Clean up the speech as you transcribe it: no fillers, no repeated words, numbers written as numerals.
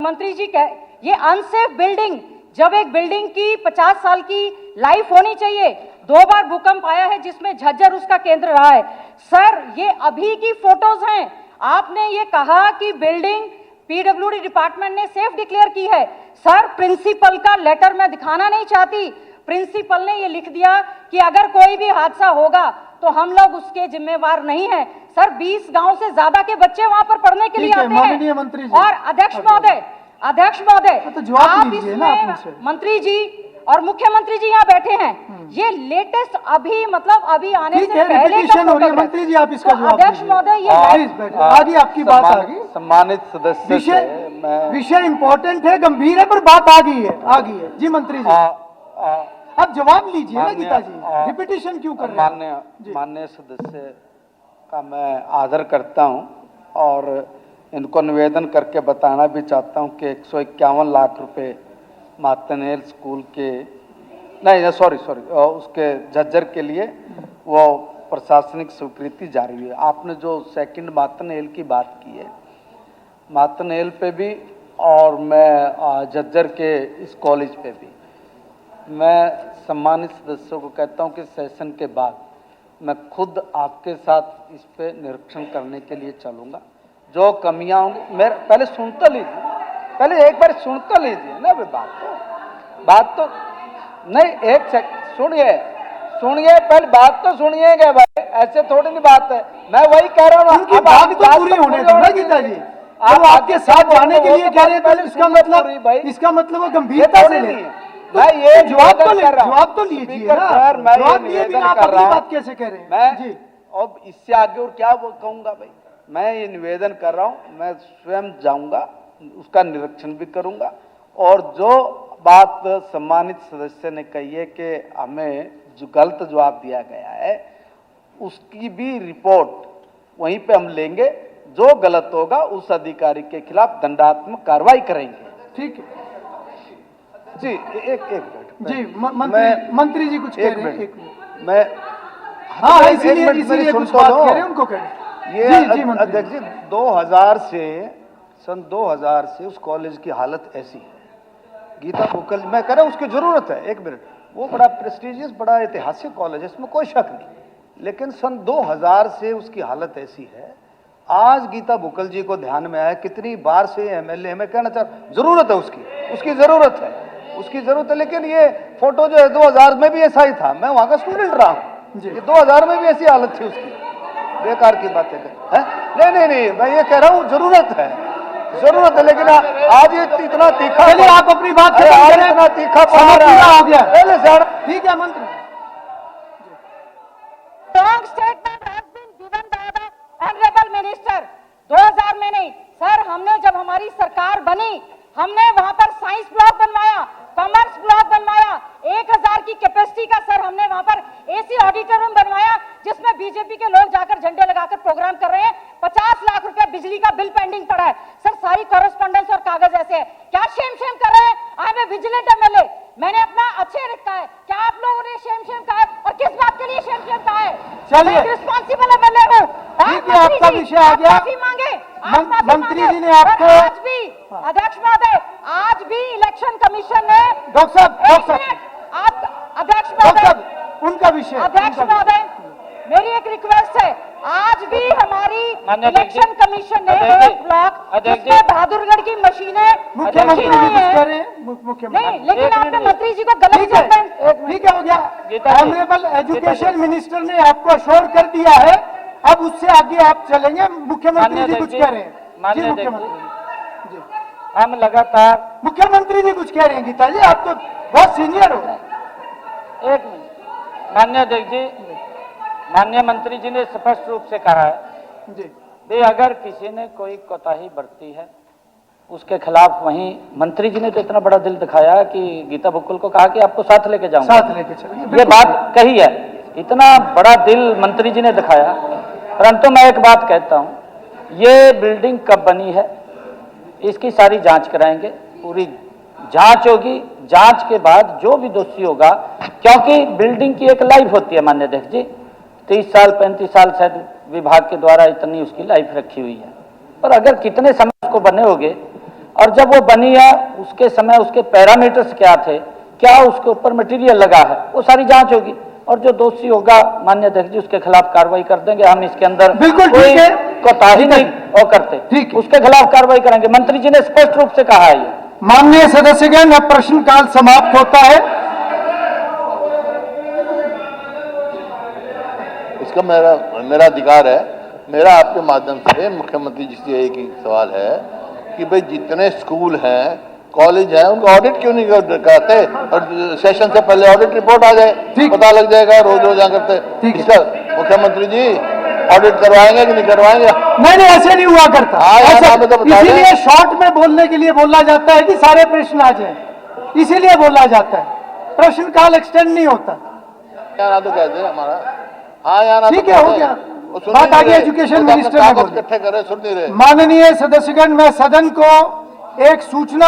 मंत्री जी ये unsafe building, जब एक बिल्डिंग की 50 साल की लाइफ होनी चाहिए, 2 बार भूकंप आया है जिसमें झज्जर उसका केंद्र रहा है। सर ये अभी की फोटोज हैं, आपने ये कहा कि बिल्डिंग पीडब्ल्यूडी डिपार्टमेंट ने सेफ डिक्लेयर की है। सर प्रिंसिपल का लेटर मैं दिखाना नहीं चाहती, प्रिंसिपल ने ये लिख दिया कि अगर कोई भी हादसा होगा तो हम लोग उसके जिम्मेवार नहीं हैं। सर 20 गांव से ज्यादा के बच्चे वहां पर पढ़ने के लिए आते हैं। और अध्यक्ष महोदय तो आप इसमें मंत्री जी और मुख्यमंत्री जी यहाँ बैठे हैं, ये लेटेस्ट अभी मतलब अभी आने से पहले का फोटोग्राफ। मंत्री जी आप इसका जवाब अध्यक्ष महोदय ये आगे आपकी बात आ गई। सम्मानित सदस्य, विषय इंपॉर्टेंट है, गंभीर है, पर बात आ गई है जी मंत्री जी आप जवाब लीजिए ना गीता जी, रिपीटिशन क्यों कर रहे हैं? माननीय सदस्य का मैं आदर करता हूं और इनको निवेदन करके बताना भी चाहता हूं कि 151 लाख रुपए मातनेल स्कूल के नहीं सॉरी उसके झज्जर के लिए वो प्रशासनिक स्वीकृति जारी है। आपने जो सेकंड मातनेल की बात की है, मातनेल पे भी और मैं झज्जर के इस कॉलेज पे भी मैं सम्मानित सदस्यों को कहता हूं कि सेशन के बाद मैं खुद आपके साथ इस पे निरीक्षण करने के लिए चलूंगा। जो कमियां होंगी मेरे पहले सुन तो लीजिए, पहले एक बार सुन तो लीजिए ना, बात तो नहीं, एक सेकंड सुनिए पहले बात तो सुनिएगा भाई, ऐसे थोड़ी नहीं बात है। मैं वही कह रहा हूँ उनकी बात तो पूरी होने दो ना गीता जी, आप आपके साथ जाने के लिए कह रहे थे, इसका मतलब वो गंभीरता से नहीं है। मैं ये जवाब तो लीजिए ना, जवाब दिए बिना आप अपनी बात कैसे कह रहे हैं? मैं जी अब इससे आगे और क्या कहूंगा भाई, मैं ये निवेदन कर रहा हूं, मैं स्वयं जाऊंगा, उसका निरीक्षण भी करूंगा और जो बात सम्मानित सदस्य ने कही है कि हमें जो गलत जवाब दिया गया है उसकी भी रिपोर्ट वहीं पे हम लेंगे, जो गलत होगा उस अधिकारी के खिलाफ दंडात्मक कार्रवाई करेंगे। ठीक है जी, एक मिनट जी, मंत्री जी कुछ कह रहे हैं, मैं हाँ इसीलिए कुछ बात कह रहे हैं, उनको कह रहे हैं। ये अध्यक्ष जी 2000 से सन 2000 से उस कॉलेज की हालत ऐसी है, गीता बुकल मैं कह रहा हूँ उसकी जरूरत है, एक मिनट, वो बड़ा प्रेस्टिजियस बड़ा ऐतिहासिक कॉलेज है, इसमें कोई शक नहीं, लेकिन सन 2000 से उसकी हालत ऐसी है। आज गीता बुकल जी को ध्यान में आया, कितनी बार से एमएलए मैं कहना चाहता, जरूरत है उसकी जरूरत है, लेकिन ये फोटो जो है 2000 में भी ऐसा ही था, मैं वहां का स्टूडेंट रहा हूँ, ये 2000 में भी ऐसी हालत थी उसकी, बेकार की बातें है? नहीं मैं ये कह रहा हूँ जरूरत है, लेकिन आज ये इतना तीखा, आप अपनी बात इतना तीखा हो गया, ठीक है मंत्री। Wrong statement has been given by the honorable minister। 2000 में नहीं सर, हमने जब हमारी सरकार बनी हमने वहां पर साइंस ब्लॉक बनवाया, कॉमर्स ब्लॉक बनवाया, 1000 की कैपेसिटी का सर हमने वहां पर एसी ऑडिटर रूम बनवाया जिसमें बीजेपी के लोग जाकर झंडे लगाकर प्रोग्राम कर रहे हैं। 50 लाख रुपए बिजली का बिल पेंडिंग पड़ा है सर, सारी कॉरेस्पॉन्डेंस और कागज ऐसे है, क्या शेम कर रहे हैं? आई एम विजिलेंट एमएलए, मैंने अपना अच्छे रखा है, क्या आप लोगों ने शेम कहा है और किस बात के लिए शेम कहा है? चलिए रिस्पॉन्सिबल एमएलए हूँ, ठीक है, आपका विषय आ गया, माफी मांगे, मंत्री जी ने आपको आज भी अध्यक्ष महोदय, आज भी इलेक्शन कमीशन ने डॉक्टर साहब आप अध्यक्ष महोदय, उनका विषय, अध्यक्ष महोदय मेरी एक रिक्वेस्ट है, आज भी हमारी इलेक्शन कमीशन ने एक ब्लॉक जिसमें बहादुरगढ़ की मशीनें मुख्यमंत्री जी कुछ कह रहे हैं, मुख्यमंत्री नहीं, लेकिन आपने मंत्री जी को गलत स्टेटमेंट, ठीक है हो गया, ऑनरेबल एजुकेशन मिनिस्टर ने आपको अश्योर कर दिया है, अब उससे आगे आप चलेंगे। मुख्यमंत्री जी कुछ कह रहे हैं जी, मुख्यमंत्री जी हम लगातार, मुख्यमंत्री जी कुछ कह रहे हैं गीता जी, आप तो बहुत सीनियर हो। एक मिनट, माननीय अध्यक्ष जी, माननीय मंत्री जी ने स्पष्ट रूप से कहा है जी, भी अगर किसी ने कोई कोताही बरती है उसके खिलाफ, वहीं मंत्री जी ने तो इतना बड़ा दिल दिखाया कि गीता बुक्कुल को कहा कि आपको साथ लेके जाऊंगा, साथ लेके चलिए, ये बात कही है, इतना बड़ा दिल मंत्री जी ने दिखाया। परंतु मैं एक बात कहता हूं, ये बिल्डिंग कब बनी है इसकी सारी जांच कराएंगे, पूरी जांच होगी, जांच के बाद जो भी दोषी होगा, क्योंकि बिल्डिंग की एक लाइफ होती है माननीय अध्यक्ष जी, 30 साल 35 साल शायद विभाग के द्वारा इतनी उसकी लाइफ रखी हुई है, पर अगर कितने समय उसको बने होगे और जब वो बनी है उसके समय उसके पैरामीटर्स क्या थे, क्या उसके ऊपर मटेरियल लगा है, वो सारी जांच होगी और जो दोषी होगा माननीय अध्यक्ष जी उसके खिलाफ कार्रवाई कर देंगे। हम इसके अंदर बिल्कुल कोई ठीक है। कोताही नहीं और करते, ठीक है। उसके खिलाफ कार्रवाई करेंगे। मंत्री जी ने स्पष्ट रूप से कहा है ये। माननीय सदस्यगण, अब प्रश्नकाल समाप्त होता है। इसका मेरा अधिकार है। मेरा आपके माध्यम से मुख्यमंत्री जी से एक ही सवाल है कि भाई जितने स्कूल हैं, कॉलेज हैं, उनका ऑडिट क्यों नहीं कराते और सेशन से पहले ऑडिट रिपोर्ट आ जाए, पता लग जाएगा रोज रोज करते। इसका मुख्यमंत्री जी ऑडिट करवाएंगे कि नहीं करवाएंगे? नहीं, ऐसे नहीं हुआ करता। हाँ, ऐसा- तो बता दें। इसीलिए शॉर्ट में बोलने के लिए बोला जाता है कि सारे प्रश्न आ जाए, इसीलिए बोला जाता है, प्रश्नकाल एक्सटेंड नहीं होता। यहाँ तो कहते हैं हमारा। हाँ, यहाँ ठीक है, हो गया। बात आगे एजुकेशन मिनिस्टर ने बोली। इकट्ठे करे, सुन नहीं रहे। माननीय सदस्यगण, मैं सदन को एक सूचना